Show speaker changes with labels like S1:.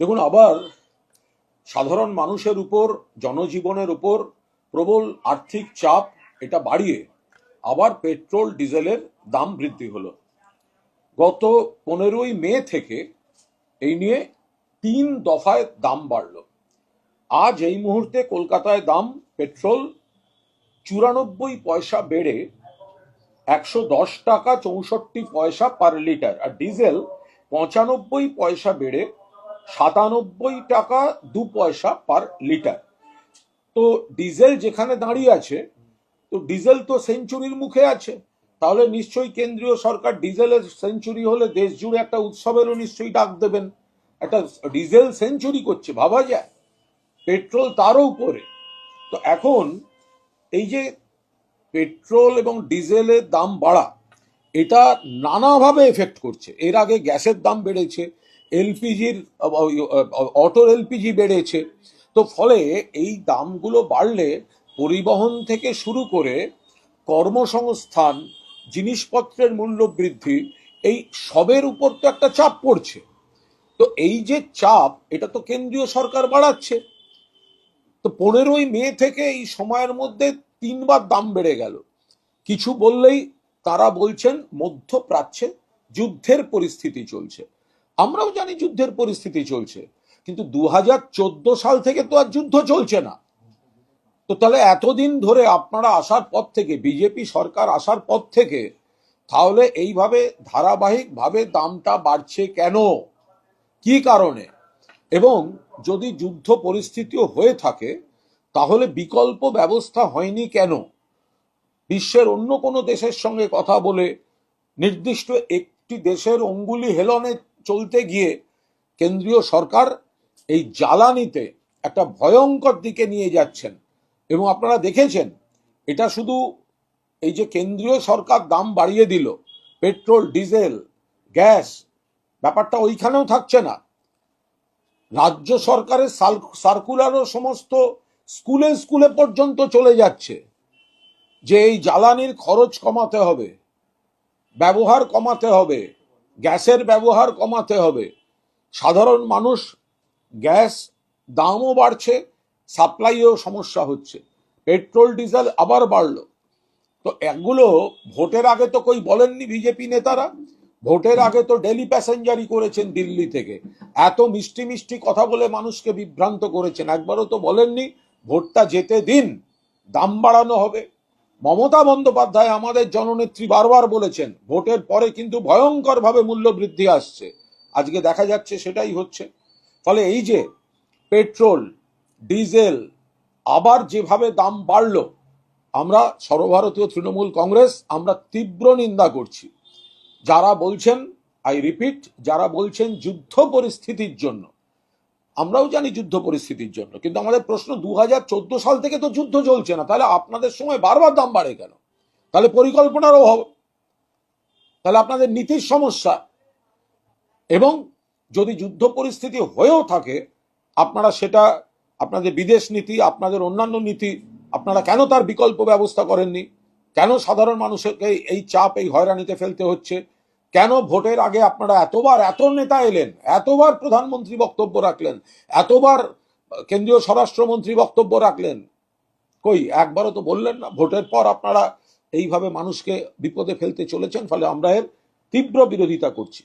S1: দেখুন, আবার সাধারণ মানুষের উপর, জনজীবনের উপর প্রবল আর্থিক চাপ এটা বাড়িয়ে আবার পেট্রোল ডিজেলের দাম বৃদ্ধি হলো। গত 15ই মে থেকে এই নিয়ে 3 দফায় দাম বাড়লো। আজ এই মুহূর্তে কলকাতায় দাম পেট্রোল 94 পয়সা বেড়ে 110 টাকা 64 পয়সা পার লিটার, আর ডিজেল 95 পয়সা বেড়ে 97 টাকা 2 পয়সা পার লিটার। তো ডিজেল যেখানে দাঁড়িয়ে আছে, তো ডিজেল তো সেঞ্চুরির মুখে আছে। তাহলে নিশ্চয়ই কেন্দ্রীয় সরকার ডিজেলের সেঞ্চুরি হলে দেশ জুড়ে একটা উৎসবেরও নিশ্চয়ই ডাক দেবেন। একটা ডিজেল সেঞ্চুরি করছে, ভাবা যায়। পেট্রোল তারও উপরে। তো এখন এই যে পেট্রোল এবং ডিজেলের দাম বাড়া, এটা নানাভাবে এফেক্ট করছে। এর আগে গ্যাসের দাম বেড়েছে, এলপিজির অটো এলপিজি বেড়েছে। তো ফলে এই দামগুলো বাড়লে পরিবহন থেকে শুরু করে কর্মসংস্থান, জিনিসপত্রের মূল্য বৃদ্ধি, এই সবের উপর তো একটা চাপ পড়ছে। তো এই যে চাপ, এটা তো কেন্দ্রীয় সরকার বাড়াচ্ছে। তো 15ই মে থেকে এই সময়ের মধ্যে 3বার দাম বেড়ে গেল। কিছু বললেই তারা বলছেন মধ্যপ্রাচ্যে যুদ্ধের পরিস্থিতি চলছে। আমরাও জানি যুদ্ধের পরিস্থিতি চলছে, কিন্তু 2014 সাল থেকে তো আর যুদ্ধ চলছে না। তো তাহলে এতদিন ধরে আপনারা আসার পর থেকে, বিজেপি সরকার আসার পর থেকে, তাহলে এইভাবে ধারাবাহিকভাবে দামটা বাড়ছে কেন? কি কারণে? এবং যদি যুদ্ধ পরিস্থিতিও হয়ে থাকে, তাহলে বিকল্প ব্যবস্থা হয়নি কেন? বিশ্বের অন্য কোনো দেশের সঙ্গে কথা বলে নির্দিষ্ট একটি দেশের অঙ্গুলি হেলনে চলতে গিয়ে কেন্দ্রীয় সরকার এই জ্বালানিতে একটা ভয়ঙ্কর দিকে নিয়ে যাচ্ছেন। এবং আপনারা দেখেছেন, এটা শুধু এই যে কেন্দ্রীয় সরকার দাম বাড়িয়ে দিল পেট্রোল, ডিজেল, গ্যাস, ব্যাপারটা ওইখানেও থাকছে না। রাজ্য সরকারের সার্কুলারও সমস্ত স্কুলে স্কুলে পর্যন্ত চলে যাচ্ছে যে এই জ্বালানির খরচ কমাতে হবে, ব্যবহার কমাতে হবে, গ্যাসের ব্যবহার কমাতে হবে। সাধারণ মানুষ, গ্যাস দামও বাড়ছে, সাপ্লাইও সমস্যা হচ্ছে, পেট্রোল ডিজেল আবার বাড়লো। তো এগুলো ভোটের আগে তো কই বলেননি বিজেপি নেতারা। ভোটের আগে তো ডেলি প্যাসেঞ্জারি করেছেন দিল্লি থেকে, এত মিষ্টি মিষ্টি কথা বলে মানুষকে বিভ্রান্ত করেছেন। একবারও তো বলেননি ভোটটা যেতে দিন, দাম বাড়ানো হবে। মমতা বন্দ্যোপাধ্যায় আমাদের জননেত্রী বারবার বলেছেন ভোটের পরে কিন্তু ভয়ঙ্কর ভাবে মূল্য বৃদ্ধি আসছে। আজকে দেখা যাচ্ছে সেটাই হচ্ছে। ফলে এই যে পেট্রোল, ডিজেল আবার যেভাবে দাম বাড়লো, আমরা সর্বভারতীয় তৃণমূল কংগ্রেস আমরা তীব্র নিন্দা করছি। যারা বলছেন, আই রিপিট, যারা বলছেন যুদ্ধ পরিস্থিতির জন্য, আমরাও জানি যুদ্ধ পরিস্থিতির জন্য, কিন্তু আমাদের প্রশ্ন 2014 সাল থেকে তো যুদ্ধ চলছে না, তাহলে আপনাদের সময় বারবার দাম বাড়ে কেন? তাহলে পরিকল্পনার অভাব, তাহলে আপনাদের নীতির সমস্যা। এবং যদি যুদ্ধ পরিস্থিতি হয়েও থাকে, আপনারা সেটা, আপনাদের বিদেশ নীতি, আপনাদের অন্যান্য নীতি, আপনারা কেন তার বিকল্প ব্যবস্থা করেননি? কেন সাধারণ মানুষকে এই চাপ, এই হয়রানিতে ফেলতে হচ্ছে? কেন ভোটের আগে আপনারা এতবার, এত নেতা এলেন, এতবার প্রধানমন্ত্রী বক্তব্য রাখলেন, এতবার কেন্দ্রীয় স্বরাষ্ট্রমন্ত্রী বক্তব্য রাখলেন, কই একবারও তো বললেন না ভোটের পর আপনারা এইভাবে মানুষকে বিপদে ফেলতে চলেছেন? ফলে আমরা এর তীব্র বিরোধিতা করছি।